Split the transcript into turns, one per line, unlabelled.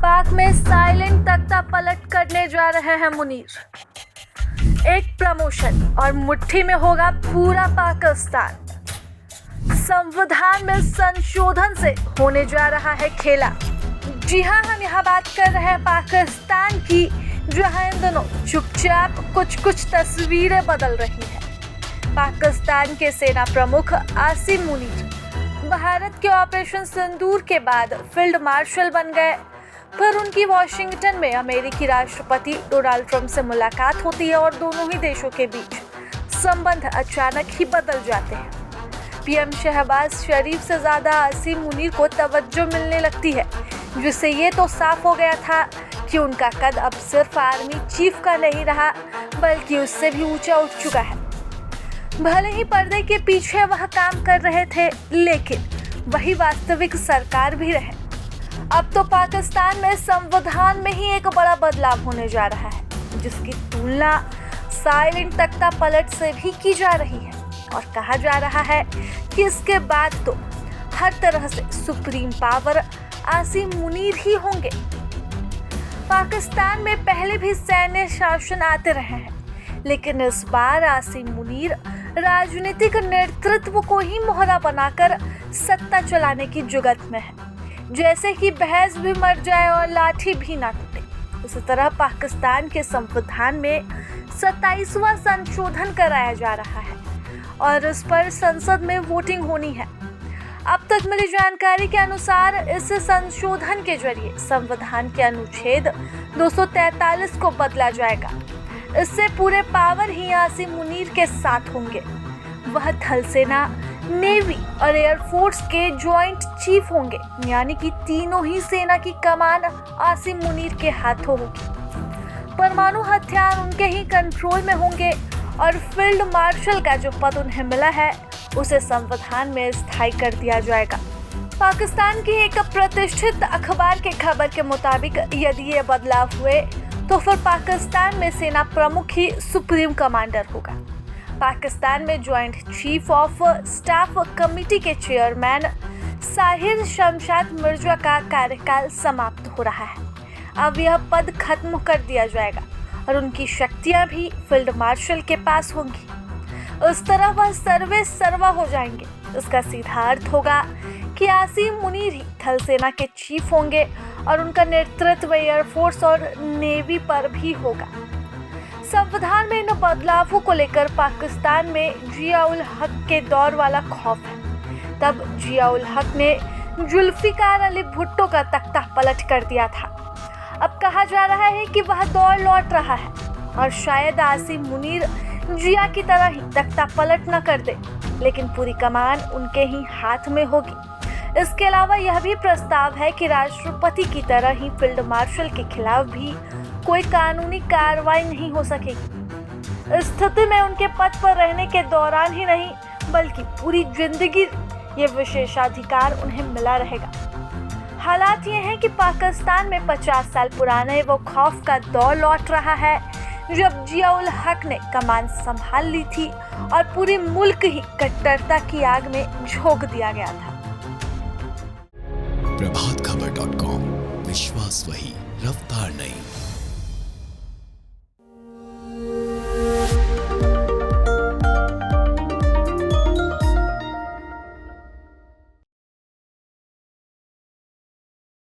पाक में साइलेंट तख्ता पलट करने जा रहे हैं मुनीर। एक प्रमोशन और मुट्ठी में होगा पूरा पाकिस्तान। संविधान में संशोधन से होने जा रहा है खेला। जी हाँ, हम यहाँ बात कर रहे हैं पाकिस्तान की, जहाँ इन दिनों चुपचाप कुछ तस्वीरें बदल रही हैं। पाकिस्तान के सेना प्रमुख आसिम मुनीर भारत के ऑपरेशन सिंदूर के बाद फील्ड मार्शल बन गए। फिर उनकी वॉशिंगटन में अमेरिकी राष्ट्रपति डोनाल्ड ट्रंप से मुलाकात होती है और दोनों ही देशों के बीच संबंध अचानक ही बदल जाते हैं। पीएम शहबाज शरीफ से ज़्यादा आसिम मुनीर को तवज्जो मिलने लगती है, जिससे ये तो साफ हो गया था कि उनका कद अब सिर्फ आर्मी चीफ का नहीं रहा, बल्कि उससे भी ऊंचा उठ चुका है। भले ही पर्दे के पीछे वह काम कर रहे थे, लेकिन वही वास्तविक सरकार भी रहे। अब तो पाकिस्तान में संविधान में ही एक बड़ा बदलाव होने जा रहा है, जिसकी तुलना साइलेंट तख्ता पलट से भी की जा रही है और कहा जा रहा है कि इसके बाद तो हर तरह से सुप्रीम पावर आसिम मुनीर ही होंगे। पाकिस्तान में पहले भी सैन्य शासन आते रहे हैं, लेकिन इस बार आसिम मुनीर राजनीतिक नेतृत्व को ही मोहरा बनाकर सत्ता चलाने की जुगत में है। जैसे कि भैंस भी मर जाए और लाठी भी ना टूटे, उसी तरह पाकिस्तान के संविधान में 27वां संशोधन कराया जा रहा है और इस पर संसद में वोटिंग होनी है। अब तक मिली जानकारी के अनुसार इस संशोधन के जरिए संविधान के अनुच्छेद 243 को बदला जाएगा। इससे पूरे पावर ही आसिम मुनीर के साथ होंगे। वह थल सेना, नेवी और एयरफोर्स के जॉइंट चीफ होंगे, यानी कि तीनों ही सेना की कमान आसिम मुनीर के हाथों होगी। परमाणु हथियार उनके ही कंट्रोल में होंगे और फील्ड मार्शल का जो पद उन्हें मिला है, उसे संविधान में स्थायी कर दिया जाएगा। पाकिस्तान की एक प्रतिष्ठित अखबार के खबर के मुताबिक यदि ये बदलाव हुए तो फिर पाकिस्तान में सेना प्रमुख ही सुप्रीम कमांडर होगा। पाकिस्तान में joint chief of staff committee के चेयरमैन साहिर शमशाद मिर्जा का कार्यकाल समाप्त हो रहा है। अब यह पद खत्म कर दिया जाएगा और उनकी शक्तियां भी फील्ड मार्शल के पास होंगी। इस तरह वह सर्वे सर्वा हो जाएंगे। इसका सीधा अर्थ होगा कि आसिम मुनीर ही थल सेना के चीफ होंगे और उनका नेतृत्व एयरफोर्स और नेवी पर भी होगा। संविधान में इन बदलावों को लेकर पाकिस्तान में जियाउल हक के दौर वाला खौफ है। तब जियाउल हक ने जुल्फिकार अली भुट्टो का तख्ता पलट कर दिया था। अब कहा जा रहा है कि वह दौर लौट रहा है और शायद आसिम मुनीर जिया की तरह ही तख्ता पलट न कर दे, लेकिन पूरी कमान उनके ही हाथ में होगी। इसके अलावा यह भी प्रस्ताव है कि राष्ट्रपति की तरह ही फील्ड मार्शल के खिलाफ भी कोई कानूनी कार्रवाई नहीं हो सकेगी। इस स्थिति में उनके पद पर रहने के दौरान ही नहीं, बल्कि पूरी जिंदगी ये विशेषाधिकार उन्हें मिला रहेगा। हालात ये हैं कि पाकिस्तान में 50 साल पुराने वो खौफ का दौर लौट रहा है, जब जियाउल हक ने कमान संभाल ली थी और पूरे मुल्क ही कट्टरता की आग में झोंक दिया गया था।
प्रभातखबर.com, विश्वास वही, रफ्तार नहीं।